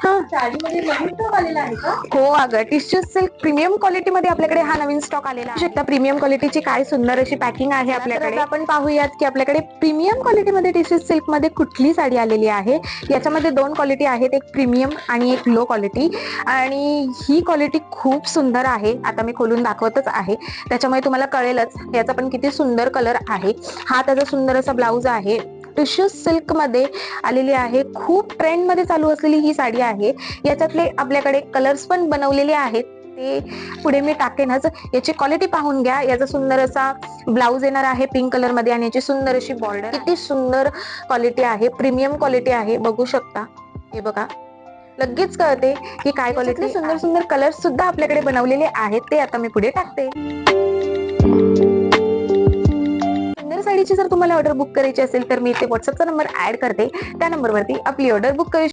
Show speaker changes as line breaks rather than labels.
हा.
साडीमध्ये नवीन स्टॉक आलेला आहे का?
हो अगं, टिश्यू सिल्क प्रीमियम क्वालिटी मध्ये आपल्याकडे हा नवीन स्टॉक आलेला आहे. प्रीमियम क्वालिटीची काय सुंदर अशी पॅकिंग आहे आपल्याकडे. आपण पाहूयात की आपल्याकडे प्रीमियम क्वालिटीमध्ये टिश्यू सिल्क मध्ये कुठली साडी आलेली आहे. याच्यामध्ये दोन क्वालिटी आहेत, एक प्रीमियम आणि एक लो क्वालिटी. आणि ही क्वालिटी खूप सुंदर आहे. आता मी खोलून दाखवतच आहे, त्याच्यामुळे तुम्हाला कळेलच याचा पण किती सुंदर कलर आहे. हा त्याचा सुंदर असा ब्लाउज आहे. टिश्यू सिल्क मध्ये आलेली आहे. खूप ट्रेंड मध्ये चालू असलेली ही साडी आहे. याच्यातले आपल्याकडे कलर्स पण बनवलेले आहेत, ते पुढे मी टाकेनच. याची क्वालिटी पाहून घ्या. याचा सुंदर असा ब्लाउज येणार आहे पिंक कलर मध्ये आणि याची सुंदर अशी बॉर्डर. किती सुंदर क्वालिटी आहे, प्रीमियम क्वालिटी आहे. बघू शकता, हे बघा, लगेच कळते की काय क्वालिटी. सुंदर सुंदर कलर्स सुद्धा आपल्याकडे बनवलेले आहेत, ते आता मी पुढे टाकते. साडीची जर तुम्हाला ऑर्डर बुक करायची असेल तर मी इथे व्हॉट्सअपचा नंबर ऍड करते. त्या नंबरवरती आपली ऑर्डर बुक करू